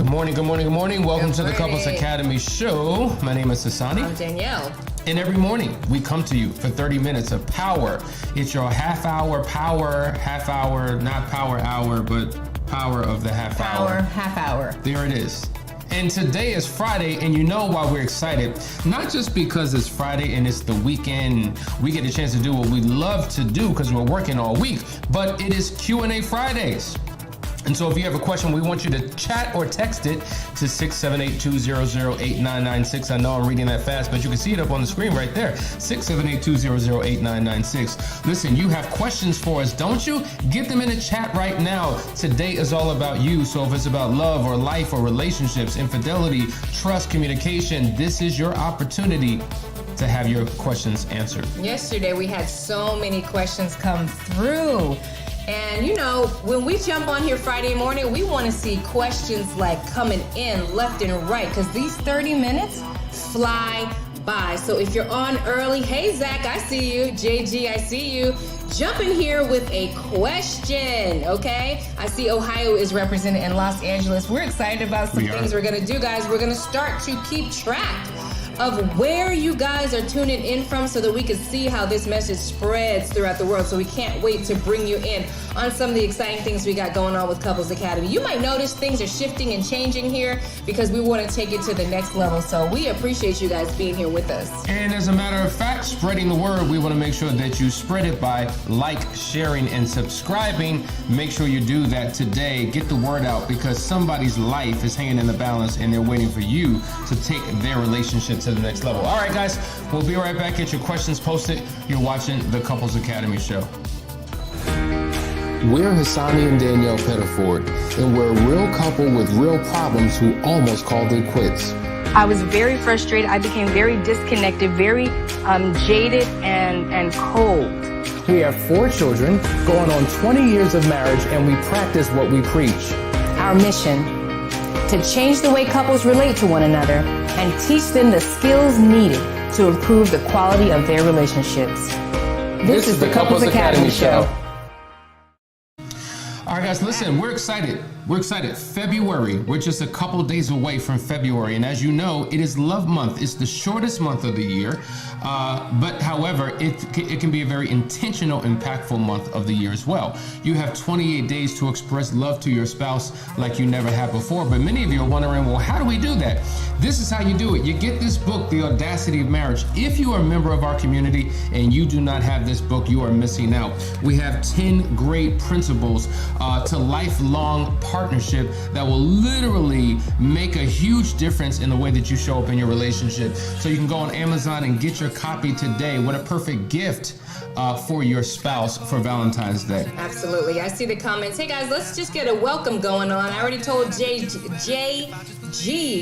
Good morning, good morning, good morning. Welcome Good to the Couples morning. Academy show. My name is Hassani. I'm Danielle. And every morning we come to you for 30 minutes of power. It's your half hour, not power hour, but power of the half hour. Half hour. There it is. And today is Friday, and you know why we're excited. Not just because it's Friday and it's the weekend, we get a chance to do what we love to do because we're working all week, but it is Q&A Fridays. And so if you have a question, we want you to chat or text it to 678-200-8996. I know I'm reading that fast, but you can see it up on the screen right there. 678-200-8996. Listen, you have questions for us, don't you? Get them in the chat right now. Today is all about you. So if it's about love or life or relationships, infidelity, trust, communication, this is your opportunity to have your questions answered. Yesterday we had so many questions come through. And you know, when we jump on here Friday morning, we want to see questions like coming in left and right because these 30 minutes fly by. So if you're on early, hey Zach, I see you. JG, I see you. Jump in here with a question, okay? I see Ohio is represented in Los Angeles. We're excited about some things we're going to do, guys. We're going to start to keep track of where you guys are tuning in from so that we can see how this message spreads throughout the world. So we can't wait to bring you in on some of the exciting things we got going on with Couples Academy. You might notice things are shifting and changing here because we want to take it to the next level. So we appreciate you guys being here with us. And as a matter of fact, spreading the word, we want to make sure that you spread it by like, sharing, and subscribing. Make sure you do that today. Get the word out because somebody's life is hanging in the balance and they're waiting for you to take their relationship to the next level. All right, guys, we'll be right back. Get your questions posted. You're watching the Couples Academy show. We're Hassani and Danielle Pettiford, and we're a real couple with real problems who almost called it quits. I was very frustrated. I became very disconnected, very jaded and cold. We have 4 children, going on 20 years of marriage, and we practice what we preach. Our mission, to change the way couples relate to one another and teach them the skills needed to improve the quality of their relationships. This is the Couples Academy show. All right, guys, listen, we're excited. We're excited. February, we're just a couple days away from February. And as you know, it is Love Month. It's the shortest month of the year. But however, it can be a very intentional, impactful month of the year as well. You have 28 days to express love to your spouse like you never have before. But many of you are wondering, well, how do we do that? This is how you do it. You get this book, The Audacity of Marriage. If you are a member of our community and you do not have this book, you are missing out. We have 10 great principles to lifelong partnership that will literally make a huge difference in the way that you show up in your relationship. So you can go on Amazon and get your copy today. What a perfect gift for your spouse for Valentine's Day. Absolutely. I see the comments. Hey guys, let's just get a welcome going on. I already told JG.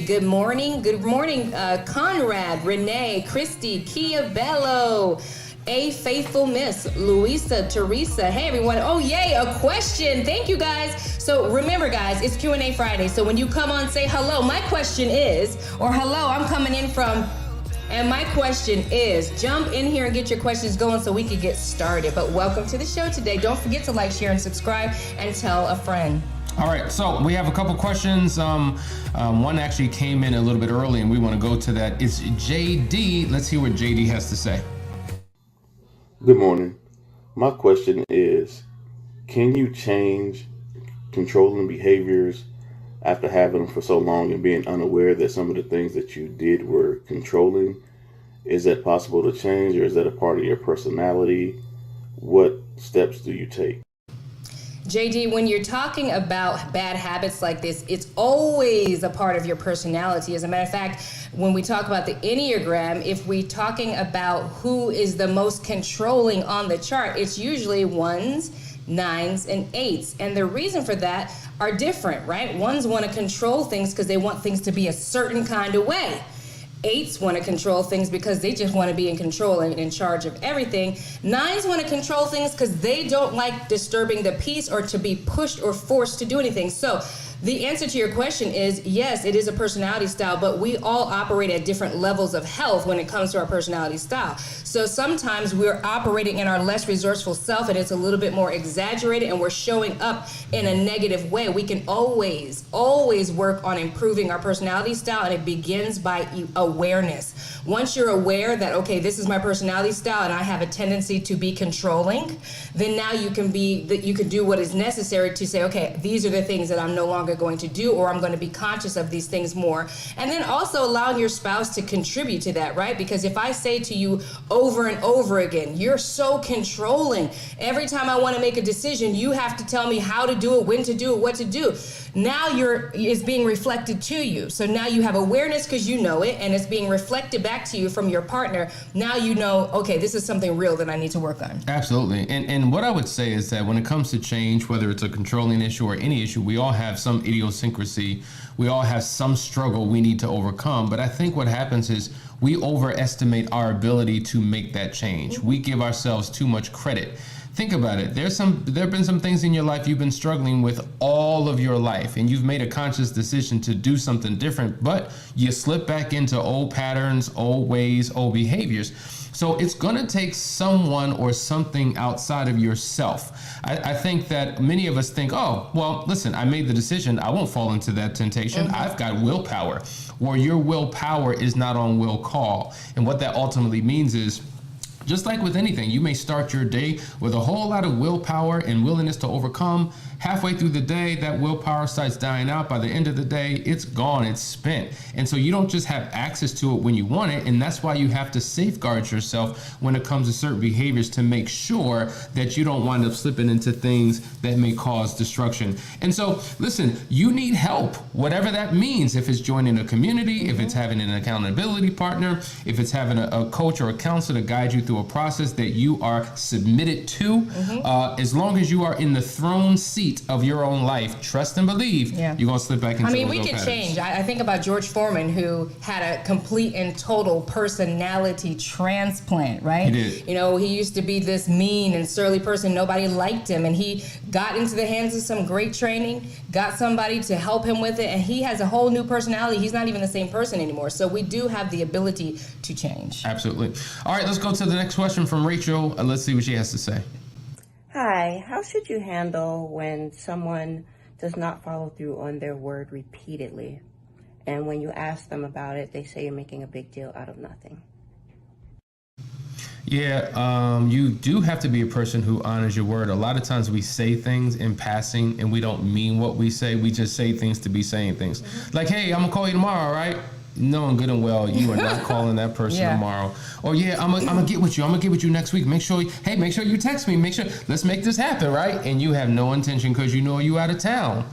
Good morning. Good morning, Conrad, Renee, Christy, Kia Bello, A Faithful Miss, Louisa, Teresa. Hey everyone. Oh yay, a question. Thank you guys. So remember guys, it's Q&A Friday. So when you come on, say hello. My question is, or hello, I'm coming in from, and my question is, jump in here and get your questions going so we can get started. But welcome to the show today. Don't forget to like, share, and subscribe, and tell a friend. All right, so we have a couple questions. One actually came in a little bit early, and we want to go to that. It's JD. Let's hear what JD has to say. Good morning. My question is, can you change controlling behaviors after having them for so long and being unaware that some of the things that you did were controlling? Is that possible to change, or is that a part of your personality? What steps do you take? JD, when you're talking about bad habits like this, it's always a part of your personality. As a matter of fact, when we talk about the Enneagram, if we're talking about who is the most controlling on the chart, it's usually 1s, 9s, and 8s. And the reason for that are different, right? 1s want to control things because they want things to be a certain kind of way. 8s want to control things because they just want to be in control and in charge of everything. 9s want to control things because they don't like disturbing the peace or to be pushed or forced to do anything. So the answer to your question is yes, it is a personality style, but we all operate at different levels of health when it comes to our personality style. So sometimes we're operating in our less resourceful self and it's a little bit more exaggerated and we're showing up in a negative way. We can always work on improving our personality style, and it begins by awareness. Once you're aware that, okay, this is my personality style and I have a tendency to be controlling, then now you can do what is necessary to say, okay, these are the things that I'm no longer going to do, or I'm going to be conscious of these things more. And then also allowing your spouse to contribute to that, right? Because if I say to you over and over again, you're so controlling. Every time I want to make a decision, you have to tell me how to do it, when to do it, what to do. Now it's being reflected to you. So now you have awareness because you know it, and it's being reflected back to you from your partner. Now you know, okay, this is something real that I need to work on. Absolutely. And what I would say is that when it comes to change, whether it's a controlling issue or any issue, we all have some idiosyncrasy. We all have some struggle we need to overcome. But I think what happens is we overestimate our ability to make that change. We give ourselves too much credit. Think about it. There have been some things in your life you've been struggling with all of your life, and you've made a conscious decision to do something different, but you slip back into old patterns, old ways, old behaviors. So it's going to take someone or something outside of yourself. I think that many of us think, oh, well, listen, I made the decision. I won't fall into that temptation. I've got willpower. Or your willpower is not on will call. And what that ultimately means is, just like with anything, you may start your day with a whole lot of willpower and willingness to overcome. Halfway through the day, that willpower starts dying out. By the end of the day, it's gone, it's spent. And so you don't just have access to it when you want it. And that's why you have to safeguard yourself when it comes to certain behaviors to make sure that you don't wind up slipping into things that may cause destruction. And so, listen, you need help, whatever that means. If it's joining a community, if it's having an accountability partner, if it's having a coach or a counselor to guide you through a process that you are submitted to, as long as you are in the throne seat of your own life, trust and believe, you're going to slip back into we can change. I think about George Foreman, who had a complete and total personality transplant, right? He did. You know, he used to be this mean and surly person. Nobody liked him. And he got into the hands of some great training, got somebody to help him with it, and he has a whole new personality. He's not even the same person anymore. So we do have the ability to change. Absolutely. All right, let's go to the next question from Rachel. Let's see what she has to say. Hi, how should you handle when someone does not follow through on their word repeatedly? And when you ask them about it, they say you're making a big deal out of nothing. Yeah, you do have to be a person who honors your word. A lot of times we say things in passing and we don't mean what we say. We just say things to be saying things. Like, hey, I'm going to call you tomorrow, right? Knowing good and well you are not calling that person tomorrow. Or I'm gonna get with you. I'm gonna get with you next week. Make sure you text me. Let's make this happen, right? And you have no intention because you know you out of town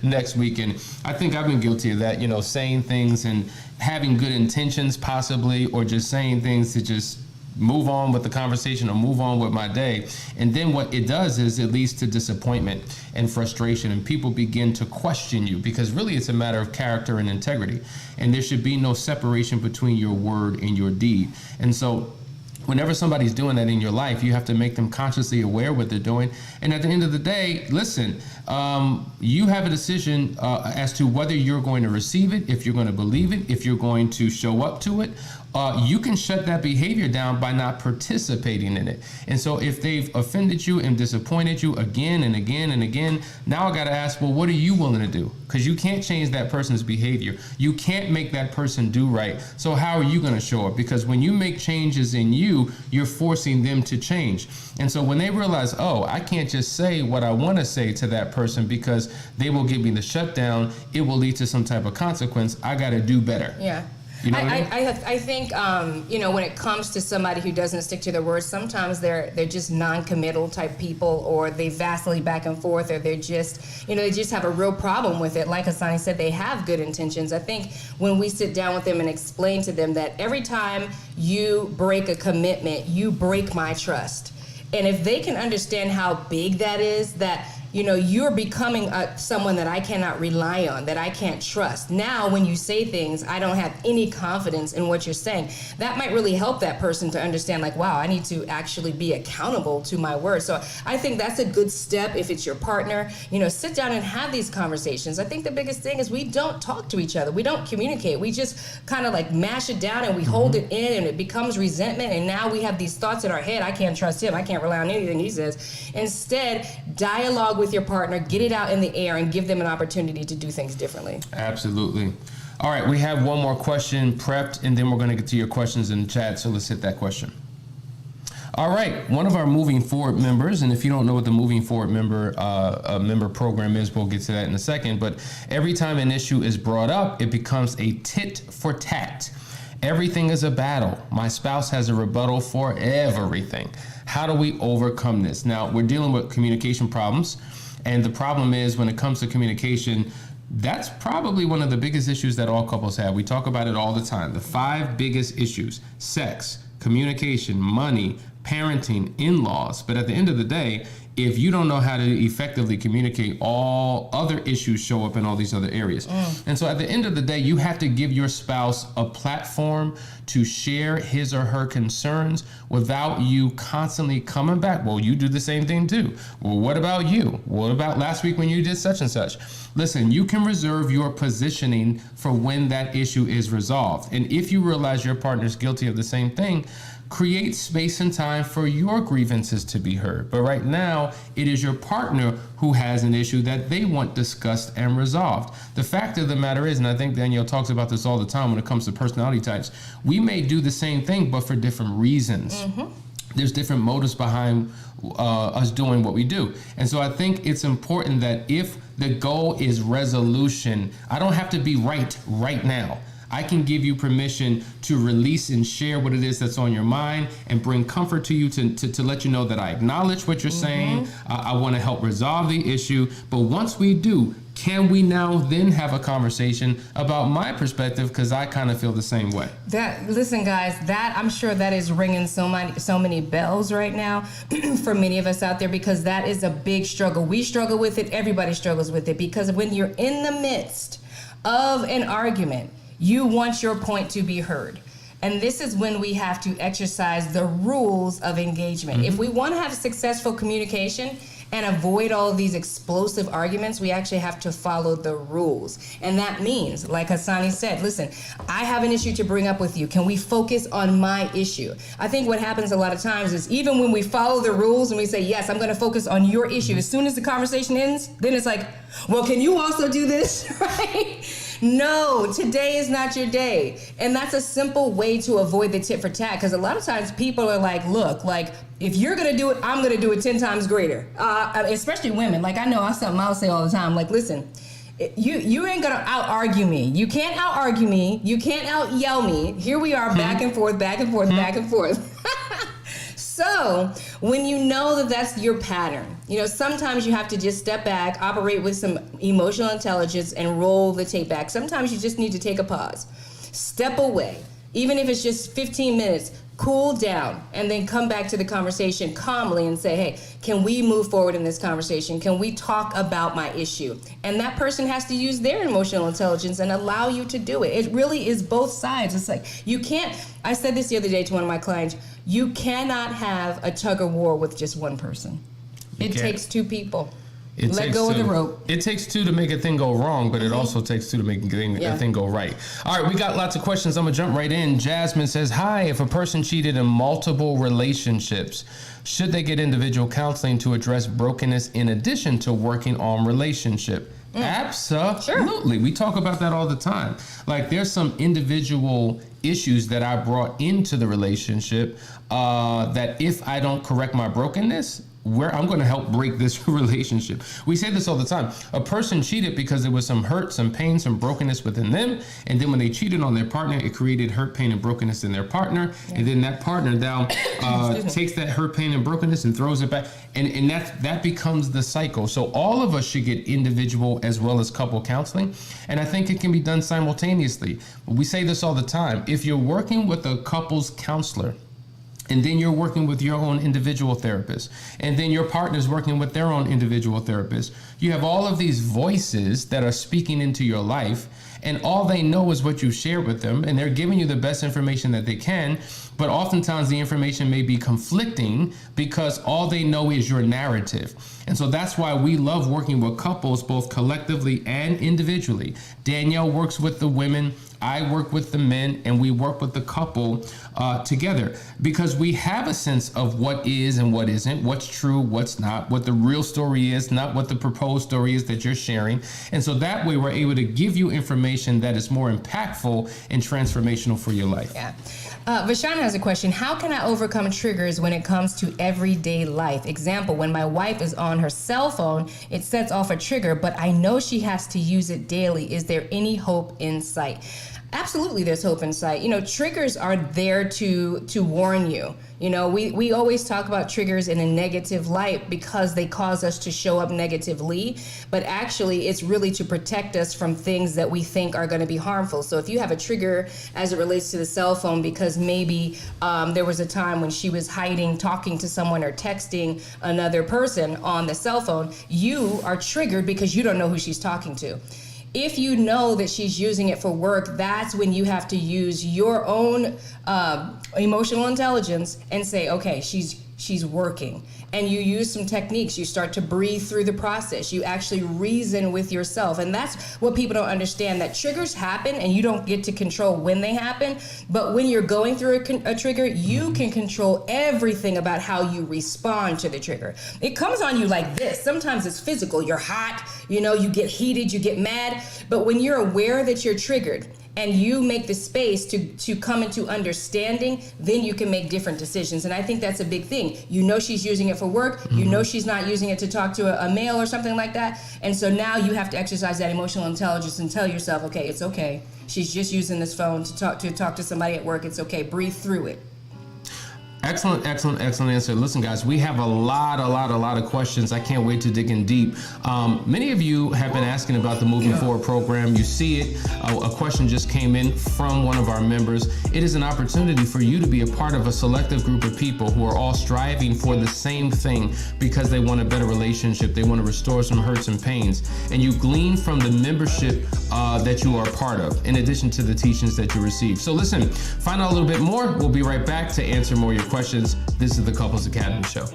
next weekend. I think I've been guilty of that. You know, saying things and having good intentions possibly, or just saying things to just move on with the conversation or move on with my day. And then what it does is it leads to disappointment and frustration, and people begin to question you, because really it's a matter of character and integrity. And there should be no separation between your word and your deed. And so whenever somebody's doing that in your life, you have to make them consciously aware what they're doing. And at the end of the day, listen, you have a decision as to whether you're going to receive it, if you're going to believe it, if you're going to show up to it. You can shut that behavior down by not participating in it. And so if they've offended you and disappointed you again and again and again, now I got to ask, well, what are you willing to do? Because you can't change that person's behavior. You can't make that person do right. So how are you going to show up? Because when you make changes in you, you're forcing them to change. And so when they realize, oh, I can't just say what I want to say to that person because they will give me the shutdown, it will lead to some type of consequence. I got to do better. Yeah. You know I think, when it comes to somebody who doesn't stick to their words, sometimes they're just non-committal type people, or they vacillate back and forth, or they're just, they just have a real problem with it. Like Asani said, they have good intentions. I think when we sit down with them and explain to them that every time you break a commitment, you break my trust. And if they can understand how big that is, that you're becoming someone that I cannot rely on, that I can't trust. Now, when you say things, I don't have any confidence in what you're saying. That might really help that person to understand, like, wow, I need to actually be accountable to my words. So I think that's a good step if it's your partner. Sit down and have these conversations. I think the biggest thing is we don't talk to each other. We don't communicate. We just kind of like mash it down and we hold it in, and it becomes resentment. And now we have these thoughts in our head. I can't trust him. I can't rely on anything he says. Instead, dialogue with your partner, get it out in the air, and give them an opportunity to do things differently. Absolutely. All right, we have one more question prepped, and then we're going to get to your questions in the chat, so let's hit that question. All right, one of our Moving Forward members, and if you don't know what the Moving Forward member program is, we'll get to that in a second, but every time an issue is brought up, it becomes a tit for tat. Everything is a battle. My spouse has a rebuttal for everything. How do we overcome this? Now, we're dealing with communication problems, and the problem is when it comes to communication, that's probably one of the biggest issues that all couples have. We talk about it all the time. The 5 biggest issues: sex, communication, money, parenting, in-laws. But at the end of the day, if you don't know how to effectively communicate, all other issues show up in all these other areas. And so at the end of the day, you have to give your spouse a platform to share his or her concerns without you constantly coming back. Well, you do the same thing too. Well, what about you? What about last week when you did such and such? Listen, you can reserve your positioning for when that issue is resolved. And if you realize your partner's guilty of the same thing, create space and time for your grievances to be heard. But right now, it is your partner who has an issue that they want discussed and resolved. The fact of the matter is, and I think Danielle talks about this all the time when it comes to personality types, we may do the same thing, but for different reasons. There's different motives behind us doing what we do. And so I think it's important that if the goal is resolution, I don't have to be right now. I can give you permission to release and share what it is that's on your mind and bring comfort to you to let you know that I acknowledge what you're saying. I want to help resolve the issue. But once we do, can we now then have a conversation about my perspective? Because I kind of feel the same way. Listen, guys, I'm sure that is ringing so many bells right now for many of us out there, because that is a big struggle. We struggle with it. Everybody struggles with it, because when you're in the midst of an argument, you want your point to be heard. And this is when we have to exercise the rules of engagement. If we want to have successful communication and avoid all of these explosive arguments, we actually have to follow the rules. And that means, like Hassani said, listen, I have an issue to bring up with you. Can we focus on my issue? I think what happens a lot of times is even when we follow the rules and we say, yes, I'm going to focus on your issue, as soon as the conversation ends, then it's like, well, can you also do this, right? No, today is not your day. And that's a simple way to avoid the tit for tat, because a lot of times people are like, look, like, if you're going to do it, I'm going to do it 10 times greater. Especially women. Like, I know that's something I'll say all the time. Like, listen, you ain't going to out-argue me. You can't out-argue me. You can't out-yell me. Here we are, back and forth, back and forth, back and forth. So when you know that that's your pattern, sometimes you have to just step back, operate with some emotional intelligence, and roll the tape back. Sometimes you just need to take a pause, step away, even if it's just 15 minutes, cool down, and then come back to the conversation calmly and say, hey, can we move forward in this conversation? Can we talk about my issue? And that person has to use their emotional intelligence and allow you to do it. It really is both sides. It's like, I said this the other day to one of my clients, you cannot have a tug of war with just one person. It takes 2 people. Let go of the rope. It takes 2 to make a thing go wrong, but it also takes 2 to make a thing go right. All right, we got lots of questions. I'm going to jump right in. Jasmine says, hi, if a person cheated in multiple relationships, should they get individual counseling to address brokenness in addition to working on relationship? Absolutely. Sure. We talk about that all the time. Like, there's some individual issues that I brought into the relationship that if I don't correct my brokenness, I'm going to help break this relationship. We say this all the time. A person cheated because there was some hurt, some pain, some brokenness within them. And then when they cheated on their partner, it created hurt, pain, and brokenness in their partner. Yeah. And then that partner now takes that hurt, pain, and brokenness and throws it back. And that becomes the cycle. So all of us should get individual as well as couple counseling. And I think it can be done simultaneously. We say this all the time. If you're working with a couples counselor, And then you're working with your own individual therapist. And then your partner's working with their own individual therapist. You have all of these voices that are speaking into your life, and all they know is what you share with them, and they're giving you the best information that they can. But oftentimes the information may be conflicting because all they know is your narrative. And so that's why we love working with couples, both collectively and individually. Danielle works with the women, I work with the men, and we work with the couple together, because we have a sense of what is and what isn't, what's true, what's not, what the real story is, not what the proposed story is that you're sharing. And so that way we're able to give you information that is more impactful and transformational for your life. Yeah. Vashana has a question. How can I overcome triggers when it comes to everyday life? Example, when my wife is on her cell phone, it sets off a trigger, but I know she has to use it daily. Is there any hope in sight? Absolutely, there's hope in sight. You know, triggers are there to warn you. You know, we always talk about triggers in a negative light because they cause us to show up negatively, but actually it's really to protect us from things that we think are going to be harmful. So if you have a trigger as it relates to the cell phone because maybe there was a time when she was hiding, talking to someone or texting another person on the cell phone, you are triggered because you don't know who she's talking to. If you know that she's using it for work, that's when you have to use your own emotional intelligence and say, okay, she's working. And you use some techniques. You start to breathe through the process. You actually reason with yourself. And that's what people don't understand, that triggers happen and you don't get to control when they happen. But when you're going through a trigger, you can control everything about how you respond to the trigger. It comes on you like this. Sometimes it's physical. You're hot, you know, you get heated, you get mad. But when you're aware that you're triggered, and you make the space to come into understanding, then you can make different decisions. And I think that's a big thing. You know she's using it for work. You know she's not using it to talk to a male or something like that. And so now you have to exercise that emotional intelligence and tell yourself, okay, it's okay. She's just using this phone to talk to somebody at work. It's okay. Breathe through it. Excellent answer. Listen, guys, we have a lot of questions. I can't wait to dig in deep. Many of you have been asking about the Moving Forward program. You see it. A question just came in from one of our members. It is an opportunity for you to be a part of a selective group of people who are all striving for the same thing because they want a better relationship. They want to restore some hurts and pains. And you glean from the membership that you are a part of, in addition to the teachings that you receive. So listen, find out a little bit more. We'll be right back to answer more of your questions. This is the Couples Academy Show.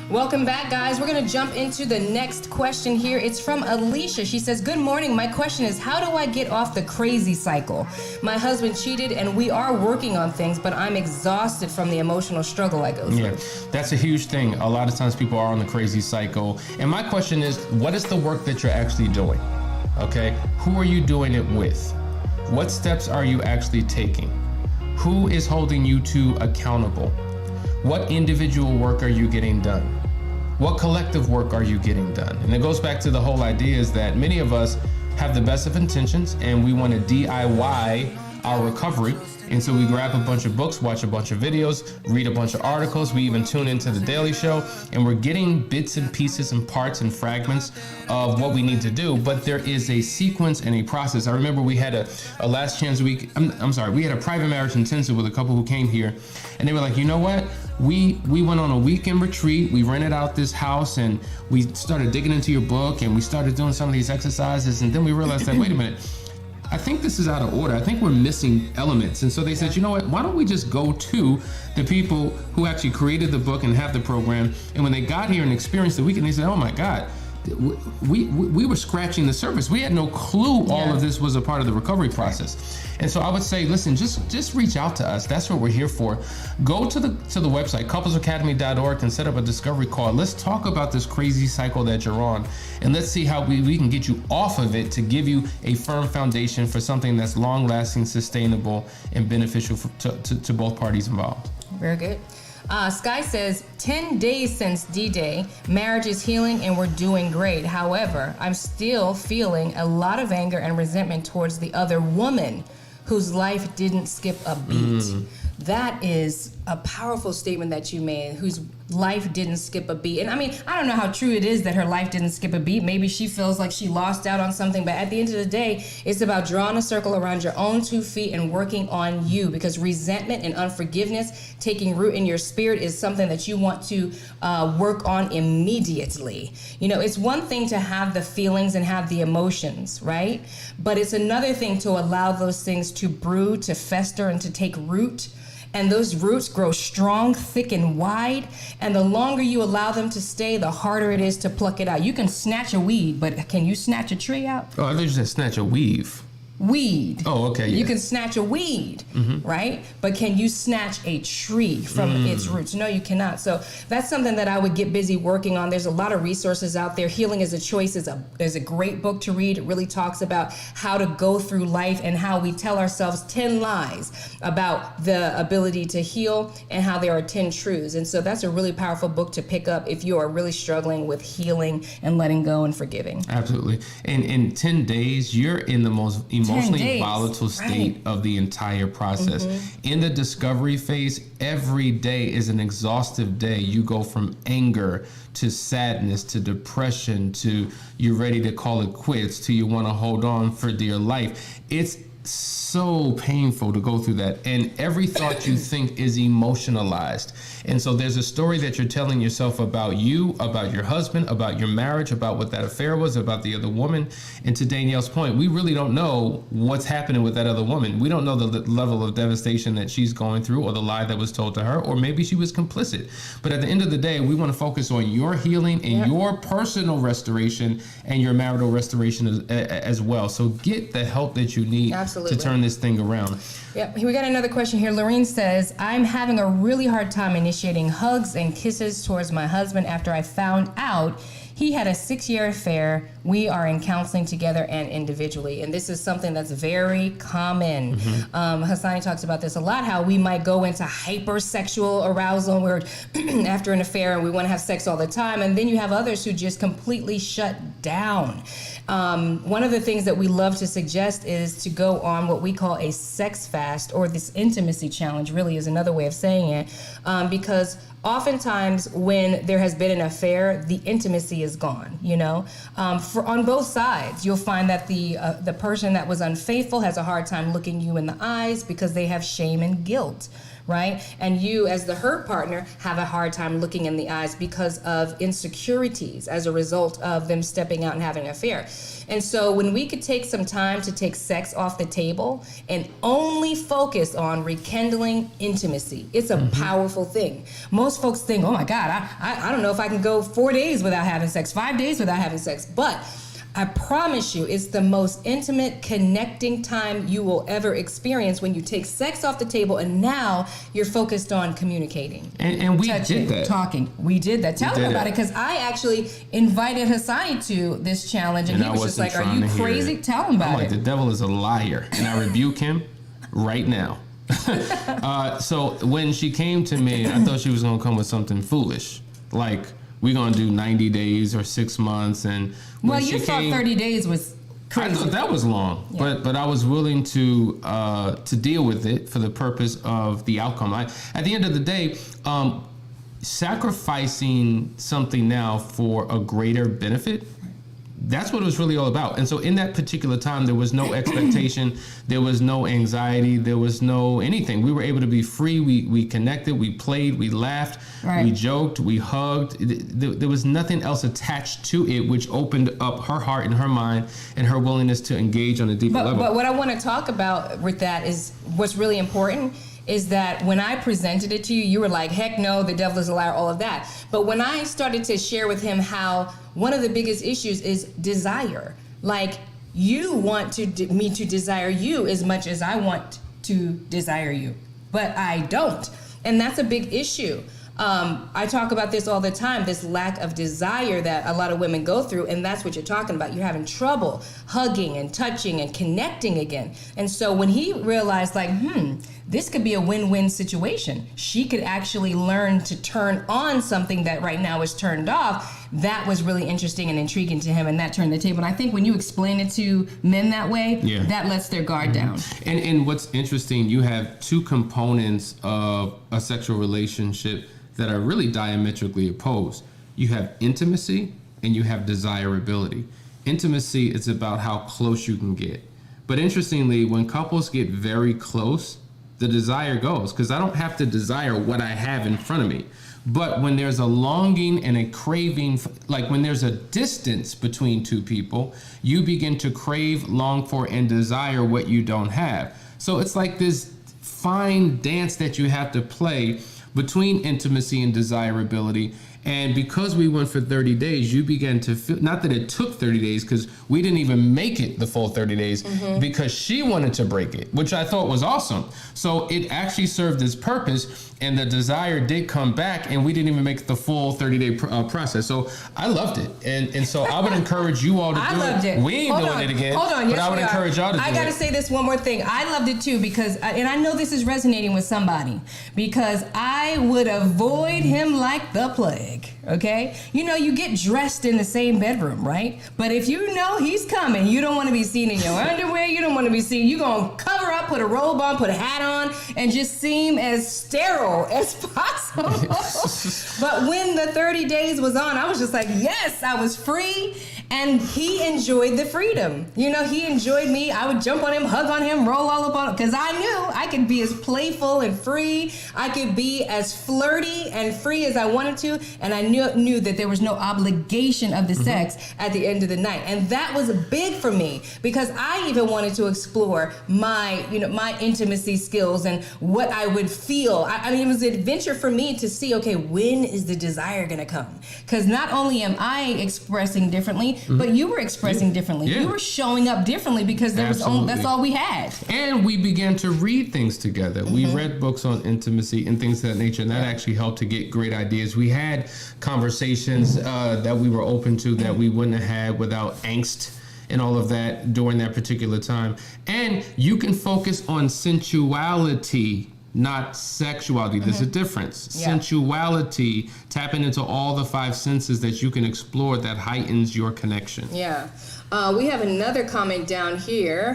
Welcome back, guys. We're going to jump into the next question here. It's from Alicia. She says, good morning. My question is, how do I get off the crazy cycle? My husband cheated and we are working on things, but I'm exhausted from the emotional struggle I go through. Yeah, that's a huge thing. A lot of times people are on the crazy cycle. And my question is, what is the work that you're actually doing? Okay, who are you doing it with? What steps are you actually taking? Who is holding you to accountable? What individual work are you getting done? What collective work are you getting done? And it goes back to the whole idea is that many of us have the best of intentions and we want to DIY our recovery. And so we grab a bunch of books, watch a bunch of videos, read a bunch of articles. We even tune into the Daily Show, and we're getting bits and pieces and parts and fragments of what we need to do. But there is a sequence and a process. I remember we had a last chance week. We had a private marriage intensive with a couple who came here, and they were like, you know what? We went on a weekend retreat. We rented out this house, and we started digging into your book, and we started doing some of these exercises, and then we realized that, wait a minute, I think this is out of order. I think we're missing elements. And so they said, you know what, why don't we just go to the people who actually created the book and have the program. And when they got here and experienced the weekend, they said, oh my God, we were scratching the surface. We had no clue all of this was a part of the recovery process. And so I would say, listen, just reach out to us. That's what we're here for. Go to the website, couplesacademy.org, and set up a discovery call. Let's talk about this crazy cycle that you're on, and let's see how we can get you off of it to give you a firm foundation for something that's long-lasting, sustainable, and beneficial to both parties involved. Very good. Sky says, 10 days since D-Day, marriage is healing and we're doing great. However, I'm still feeling a lot of anger and resentment towards the other woman whose life didn't skip a beat. That is a powerful statement that you made, whose life didn't skip a beat. And I mean, I don't know how true it is that her life didn't skip a beat. Maybe she feels like she lost out on something, but at the end of the day, it's about drawing a circle around your own 2 feet and working on you, because resentment and unforgiveness taking root in your spirit is something that you want to work on immediately. You know, it's one thing to have the feelings and have the emotions, right? But it's another thing to allow those things to brew, to fester, and to take root. And those roots grow strong, thick, and wide. And the longer you allow them to stay, the harder it is to pluck it out. You can snatch a weed, but can you snatch a tree out? Oh, I thought you said snatch a weave. Weed. Oh, okay. Yeah. You can snatch a weed, right? But can you snatch a tree from its roots? No, you cannot. So that's something that I would get busy working on. There's a lot of resources out there. Healing is a Choice there's a great book to read. It really talks about how to go through life and how we tell ourselves 10 lies about the ability to heal and how there are 10 truths. And so that's a really powerful book to pick up if you are really struggling with healing and letting go and forgiving. Absolutely. And in 10 days, you're in the most emotionally volatile state of the entire process. In the discovery phase, every day is an exhaustive day. You go from anger to sadness to depression to you're ready to call it quits to you want to hold on for dear life. It's so painful to go through that, and every thought you think is emotionalized. And so there's a story that you're telling yourself about you, about your husband, about your marriage, about what that affair was, about the other woman. And to Danielle's point, we really don't know what's happening with that other woman. We don't know the level of devastation that she's going through, or the lie that was told to her, or maybe she was complicit. But at the end of the day, we want to focus on your healing and your personal restoration and your marital restoration as well. So get the help that you need to turn this thing around. Yep. We got another question here. Lorene says, I'm having a really hard time initiating hugs and kisses towards my husband after I found out he had a 6-year affair. We are in counseling together and individually. And this is something that's very common. Hassani talks about this a lot, how we might go into hypersexual arousal where after an affair and we want to have sex all the time. And then you have others who just completely shut down. One of the things that we love to suggest is to go on what we call a sex fast, or this intimacy challenge really is another way of saying it, because oftentimes when there has been an affair, the intimacy is gone, you know. On both sides, you'll find that the person that was unfaithful has a hard time looking you in the eyes because they have shame and guilt, right? And you, as the hurt partner, have a hard time looking in the eyes because of insecurities as a result of them stepping out and having an affair. And so when we could take some time to take sex off the table and only focus on rekindling intimacy, it's a powerful thing. Most folks think, oh my God, I don't know if I can go 4 days without having sex, 5 days without having sex. But I promise you, it's the most intimate, connecting time you will ever experience when you take sex off the table and now you're focused on communicating. And we touching, did that. Talking. We did that. Tell them about it, because I actually invited Hassani to this challenge and he was just like, are you crazy? Tell him about it. The devil is a liar, and I rebuke him right now. So when she came to me, I thought she was going to come with something foolish, like, we're going to do 90 days or 6 months. And well, you thought 30 days was crazy. I thought that was long, but I was willing to deal with it for the purpose of the outcome. At the end of the day, sacrificing something now for a greater benefit, that's what it was really all about. And so in that particular time, there was no expectation, there was no anxiety, there was no anything. We were able to be free. We connected, we played, we laughed, we joked, we hugged. There was nothing else attached to it, which opened up her heart and her mind and her willingness to engage on a deeper level. But what I want to talk about with that is what's really important is that when I presented it to you, you were like, heck no, the devil is a liar, all of that. But when I started to share with him how one of the biggest issues is desire, like you want me to desire you as much as I want to desire you, but I don't. And that's a big issue. I talk about this all the time, this lack of desire that a lot of women go through, and that's what you're talking about. You're having trouble hugging and touching and connecting again. And so when he realized, like, this could be a win-win situation. She could actually learn to turn on something that right now is turned off. That was really interesting and intriguing to him, and that turned the table. And I think when you explain it to men that way, that lets their guard down. And what's interesting, you have two components of a sexual relationship that are really diametrically opposed. You have intimacy and you have desirability. Intimacy is about how close you can get. But interestingly, when couples get very close, the desire goes, because I don't have to desire what I have in front of me. But when there's a longing and a craving, like when there's a distance between two people, you begin to crave, long for, and desire what you don't have. So it's like this fine dance that you have to play between intimacy and desirability. And because we went for 30 days, you began to feel, not that it took 30 days, because we didn't even make it the full 30 days, because she wanted to break it, which I thought was awesome. So it actually served its purpose, and the desire did come back, and we didn't even make the full 30-day process. So I loved it. And so I would encourage you all to do it. I loved it. We ain't doing it again. Hold on. But I would encourage y'all to do it. I got to say this one more thing. I loved it too, because, and I know this is resonating with somebody, because I would avoid him like the plague. Okay, you know, you get dressed in the same bedroom, right? But if you know he's coming, you don't want to be seen in your underwear. You don't want to be seen. You're gonna cover up, put a robe on, put a hat on, and just seem as sterile as possible. But when the 30 days was on, I was just like, yes, I was free. And he enjoyed the freedom. You know, he enjoyed me. I would jump on him, hug on him, roll all up on him, because I knew I could be as playful and free. I could be as flirty and free as I wanted to. And I knew that there was no obligation of the sex at the end of the night. And that was big for me, because I even wanted to explore my intimacy skills and what I would feel. I mean, it was an adventure for me to see, okay, when is the desire going to come? Because not only am I expressing differently, but you were expressing differently. You were showing up differently, because that's all we had. And we began to read things together. We read books on intimacy and things of that nature, and that actually helped to get great ideas. We had conversations that we were open to that we wouldn't have had without angst and all of that during that particular time. And you can focus on sensuality, not sexuality. There's a difference. Sensuality, tapping into all the five senses that you can explore, that heightens your connection. Yeah. We have another comment down here.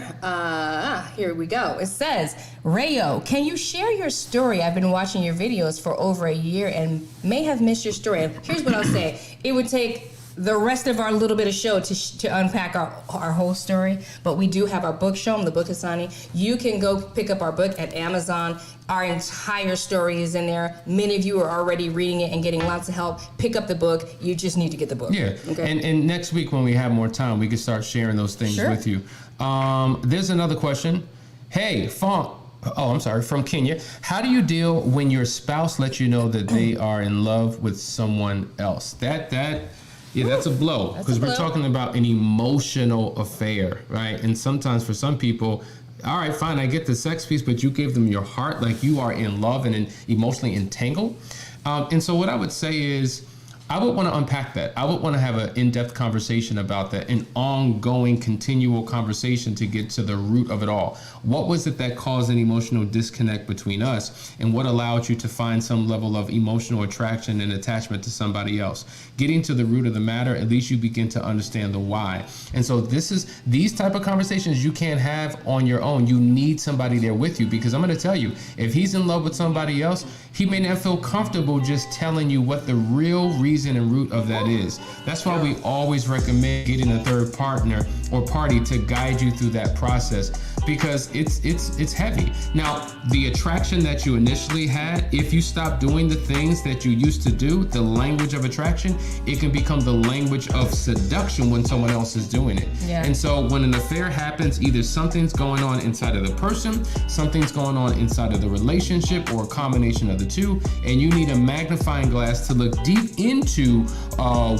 Here we go. It says, Rayo, can you share your story? I've been watching your videos for over a year and may have missed your story. And here's what I'll say. It would take the rest of our little bit of show to unpack our whole story, but we do have our book. Show them the book, Hassani. You can go pick up our book at Amazon. Our entire story is in there. Many of you are already reading it and getting lots of help. Pick up the book. You just need to get the book. Yeah. Okay. And next week when we have more time, we can start sharing those things with you. There's another question. Hey, Font. Oh, I'm sorry, from Kenya. How do you deal when your spouse lets you know that they are in love with someone else? Yeah, that's a blow, because we're talking about an emotional affair, right? And sometimes for some people, all right, fine, I get the sex piece, but you gave them your heart, like you are in love and emotionally entangled. And so what I would say is, I would want to unpack that. I would want to have an in-depth conversation about that, an ongoing, continual conversation to get to the root of it all. What was it that caused an emotional disconnect between us, and what allowed you to find some level of emotional attraction and attachment to somebody else? Getting to the root of the matter, at least you begin to understand the why. And so these type of conversations you can't have on your own. You need somebody there with you, because I'm going to tell you, if he's in love with somebody else, he may not feel comfortable just telling you what the real reason and root of that is. That's why we always recommend getting a third partner or party to guide you through that process, because it's heavy. Now, the attraction that you initially had, if you stop doing the things that you used to do, the language of attraction, it can become the language of seduction when someone else is doing it. Yeah. And so when an affair happens, either something's going on inside of the person, something's going on inside of the relationship, or a combination of the two, and you need a magnifying glass to look deep into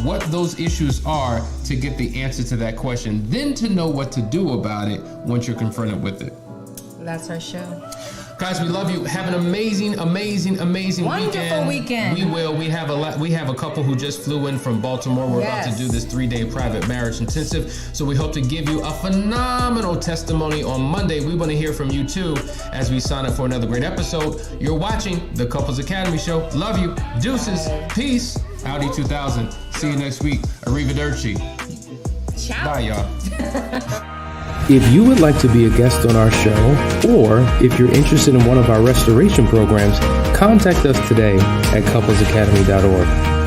what those issues are to get the answer to that question, then to know what to do about it once you're confronted with it. That's our show. Guys, we love you. Have an amazing Wonderful weekend. We will. We have a couple who just flew in from Baltimore. We're about to do this 3-day private marriage intensive. So we hope to give you a phenomenal testimony on Monday. We want to hear from you too as we sign up for another great episode. You're watching the Couples Academy Show. Love you. Deuces. Bye. Peace. Audi 2000. See you next week. Arrivederci. Ciao. Bye, y'all. If you would like to be a guest on our show, or if you're interested in one of our restoration programs, contact us today at couplesacademy.org.